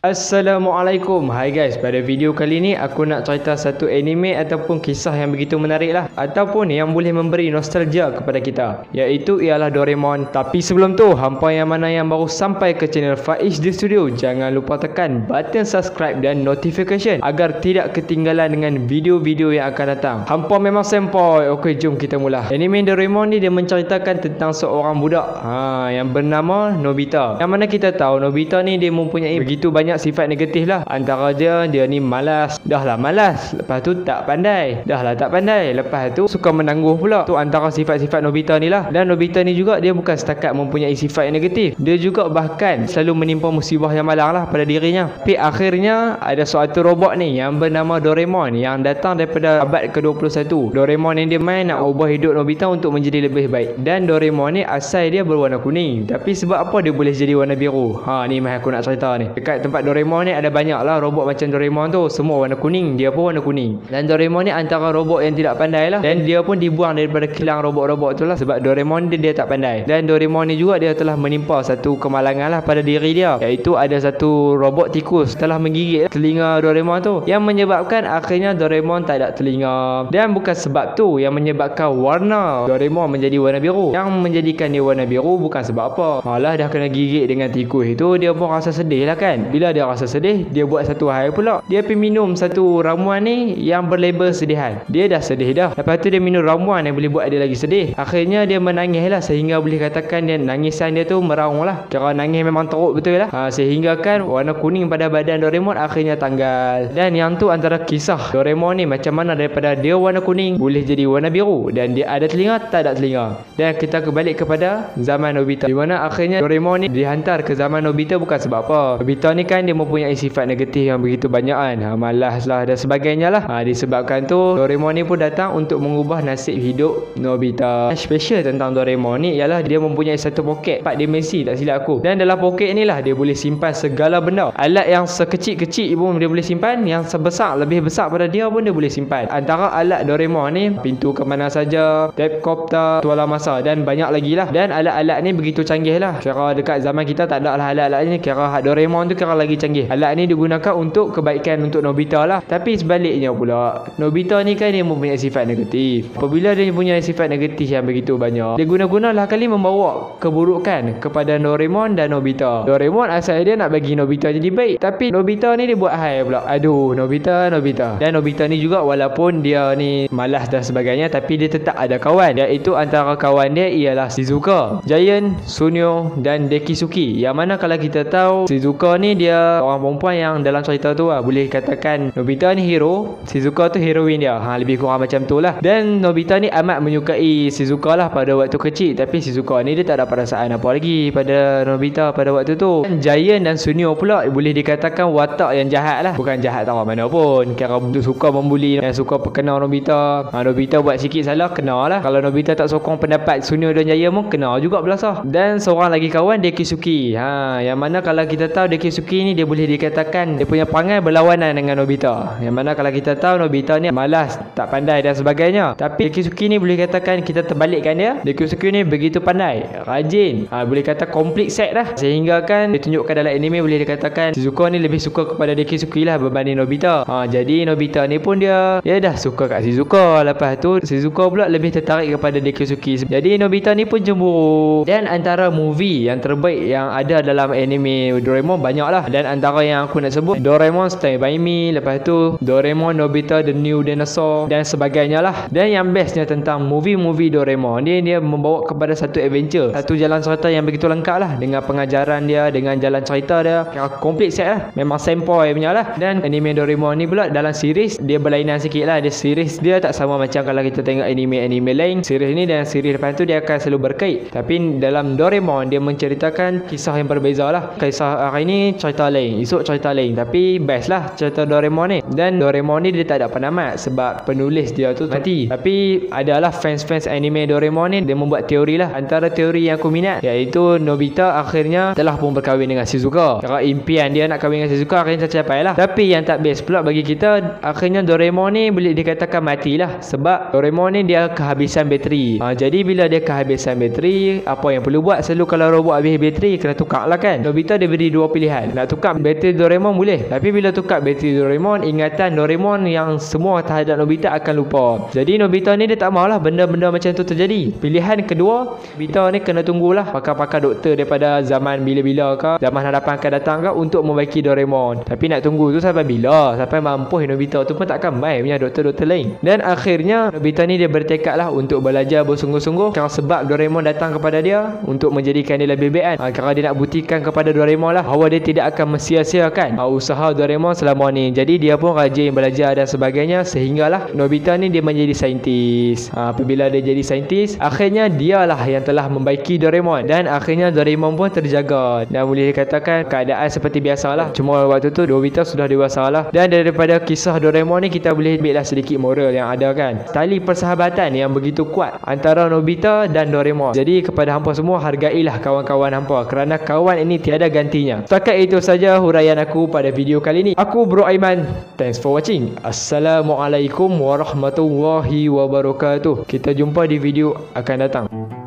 Assalamualaikum. Hai guys, pada video kali ni aku nak cerita satu anime ataupun kisah yang begitu menarik lah, ataupun yang boleh memberi nostalgia kepada kita, iaitu ialah Doraemon. Tapi sebelum tu, hampa yang mana yang baru sampai ke channel Faiz The Studio, jangan lupa tekan button subscribe dan notification agar tidak ketinggalan dengan video-video yang akan datang. Hampa memang sempoi. Okey, jom kita mula. Anime Doraemon ni dia menceritakan tentang seorang budak yang bernama Nobita. Yang mana kita tahu Nobita ni dia mempunyai begitu banyak sifat negatif lah. Antara dia ni malas. Dah lah malas, lepas tu tak pandai. Dah lah tak pandai, lepas tu suka menangguh pula. Tu antara sifat-sifat Nobita ni lah. Dan Nobita ni juga dia bukan setakat mempunyai sifat yang negatif, dia juga bahkan selalu menimpa musibah yang malang lah pada dirinya. Tapi akhirnya ada suatu robot ni yang bernama Doraemon yang datang daripada abad ke-21. Doraemon yang dia main nak ubah hidup Nobita untuk menjadi lebih baik. Dan Doraemon ni asal dia berwarna kuning, tapi sebab apa dia boleh jadi warna biru? Ni mah aku nak cerita ni. Dekat tempat Doraemon ni ada banyak lah robot macam Doraemon tu, semua warna kuning, dia pun warna kuning. Dan Doraemon ni antara robot yang tidak pandai lah, dan dia pun dibuang daripada kilang robot-robot tu lah, sebab Doraemon dia tak pandai. Dan Doraemon ni juga dia telah menimpa satu kemalangan lah pada diri dia, iaitu ada satu robot tikus telah menggigit telinga Doraemon tu, yang menyebabkan akhirnya Doraemon tak ada telinga. Dan bukan sebab tu yang menyebabkan warna Doraemon menjadi warna biru. Yang menjadikan dia warna biru bukan sebab apa, malah dah kena gigit dengan tikus itu, dia pun rasa sedih lah kan. Bila dia rasa sedih, dia buat satu hal pula. Dia pergi minum satu ramuan ni yang berlabel sedihan. Dia dah sedih dah, lepas tu dia minum ramuan yang boleh buat dia lagi sedih. Akhirnya dia menangis lah, sehingga boleh katakan dia nangisan dia tu meraung lah. Kira nangis memang teruk betul lah. Sehingga kan warna kuning pada badan Doraemon akhirnya tanggal. Dan yang tu antara kisah Doraemon ni, macam mana daripada dia warna kuning boleh jadi warna biru, dan dia ada telinga tak ada telinga. Dan kita kembali kepada zaman Nobita, di mana akhirnya Doraemon ni dihantar ke zaman Nobita bukan sebab apa. Nobita ni kan dia mempunyai sifat negatif yang begitu banyak kan, malas lah dan sebagainya lah. Disebabkan tu Doraemon ni pun datang untuk mengubah nasib hidup Nobita. Special tentang Doraemon ni ialah dia mempunyai satu poket 4 dimensi tak silap aku. Dan dalam poket ni lah dia boleh simpan segala benda. Alat yang sekecil-kecil pun dia boleh simpan, yang sebesar lebih besar pada dia pun dia boleh simpan. Antara alat Doraemon ni, pintu ke mana saja, tapecopter, tuala masa dan banyak lagi lah. Dan alat-alat ni begitu canggih lah. Kira dekat zaman kita tak ada lah alat-alat ni. Kira Doraemon tu kira lagi canggih. Alat ni digunakan untuk kebaikan untuk Nobita lah. Tapi sebaliknya pula, Nobita ni kan dia mempunyai sifat negatif. Apabila dia mempunyai sifat negatif yang begitu banyak, dia guna-gunalah kali membawa keburukan kepada Doraemon dan Nobita. Doraemon asal dia nak bagi Nobita jadi baik, tapi Nobita ni dia buat hal pula. Aduh, Nobita. Dan Nobita ni juga walaupun dia ni malas dan sebagainya, tapi dia tetap ada kawan, iaitu antara kawan dia ialah Shizuka, Giant, Sunio dan Dekisuki. Yang mana kalau kita tahu Shizuka ni dia orang perempuan yang dalam cerita tu lah, boleh katakan Nobita ni hero, Shizuka tu heroin dia. Lebih kurang macam tu lah. Dan Nobita ni amat menyukai Shizuka lah pada waktu kecil, tapi Shizuka ni dia tak ada perasaan apa lagi pada Nobita pada waktu tu. Dan Giant dan Sunio pula boleh dikatakan watak yang jahat lah. Bukan jahat tahu mana pun, kira suka membuli, suka perkenal Nobita. Nobita buat sikit salah kena lah. Kalau Nobita tak sokong pendapat Sunio dan Giant pun kena juga belasah. Dan seorang lagi kawan Dekisuki, yang mana kalau kita tahu Dekisuki ni dia boleh dikatakan dia punya perangai berlawanan dengan Nobita. Yang mana kalau kita tahu Nobita ni malas, tak pandai dan sebagainya, tapi Dekisuki ni boleh katakan kita terbalikkan dia. Dekisuki ni begitu pandai, rajin, boleh kata complete set lah. Sehingga kan ditunjukkan dalam anime boleh dikatakan Shizuka ni lebih suka kepada Dekisuki lah berbanding Nobita. Jadi Nobita ni pun dia dah suka kat Shizuka. Lepas tu Shizuka pula lebih tertarik kepada Dekisuki. Jadi Nobita ni pun cemburu. Dan antara movie yang terbaik yang ada dalam anime Doraemon banyak lah. Dan antara yang aku nak sebut Doraemon Stand By Me, lepas tu Doraemon Nobita The New Dinosaur dan sebagainya lah. Dan yang bestnya tentang movie-movie Doraemon ni, dia membawa kepada satu adventure, satu jalan cerita yang begitu lengkap lah, dengan pengajaran dia, dengan jalan cerita dia, komplit set lah. Memang sempoi punya lah. Dan anime Doraemon ni pula dalam series dia berlainan sikit lah. Dia series dia tak sama macam kalau kita tengok anime-anime lain. Series ni dan series lepas tu dia akan selalu berkait, tapi dalam Doraemon dia menceritakan kisah yang berbeza lah. Kisah hari ni cerita cerita lain, tapi best lah cerita Doraemon ni. Dan Doraemon ni dia tak ada penamat sebab penulis dia tu mati. Tapi adalah fans-fans anime Doraemon ni, dia membuat teori lah. Antara teori yang aku minat iaitu Nobita akhirnya telah pun berkahwin dengan Shizuka. Kalau impian dia nak kahwin dengan Shizuka akhirnya tercapai lah. Tapi yang tak best pula bagi kita, akhirnya Doraemon ni boleh dikatakan matilah sebab Doraemon ni dia kehabisan bateri. Jadi bila dia kehabisan bateri, apa yang perlu buat? Selalu kalau robot habis bateri kena tukar lah kan. Nobita dia beri dua pilihan. Nak tukar bateri Doraemon boleh, tapi bila tukar bateri Doraemon, ingatan Doraemon yang semua terhadap Nobita akan lupa. Jadi Nobita ni dia tak maulah benda-benda macam tu terjadi. Pilihan kedua, Nobita ni kena tunggulah pakar-pakar doktor daripada zaman bila-bila ke, zaman hadapan akan datang ke untuk membaiki Doraemon. Tapi nak tunggu tu sampai bila? Sampai mampu Nobita tu pun takkan main punya doktor-doktor lain. Dan akhirnya Nobita ni dia bertekad lah untuk belajar bersungguh-sungguh kerana sebab Doraemon datang kepada dia untuk menjadikan dia lebih baik kan. Kerana dia nak buktikan kepada Doraemon lah bahawa dia tidak akan mensia-siakan usaha Doraemon selama ni. Jadi dia pun rajin belajar dan sebagainya sehinggalah Nobita ni dia menjadi saintis. Apabila dia jadi saintis, akhirnya dialah yang telah membaiki Doraemon dan akhirnya Doraemon pun terjaga dan boleh dikatakan keadaan seperti biasalah. Cuma waktu tu Nobita sudah dewasa lah. Dan daripada kisah Doraemon ni kita boleh ambil lah sedikit moral yang ada kan. Tali persahabatan yang begitu kuat antara Nobita dan Doraemon. Jadi kepada hampa semua, hargailah kawan-kawan hampa kerana kawan ini tiada gantinya. Setakat itu saja huraian aku pada video kali ini. Aku Bro Aiman. Thanks for watching. Assalamualaikum warahmatullahi wabarakatuh. Kita jumpa di video akan datang.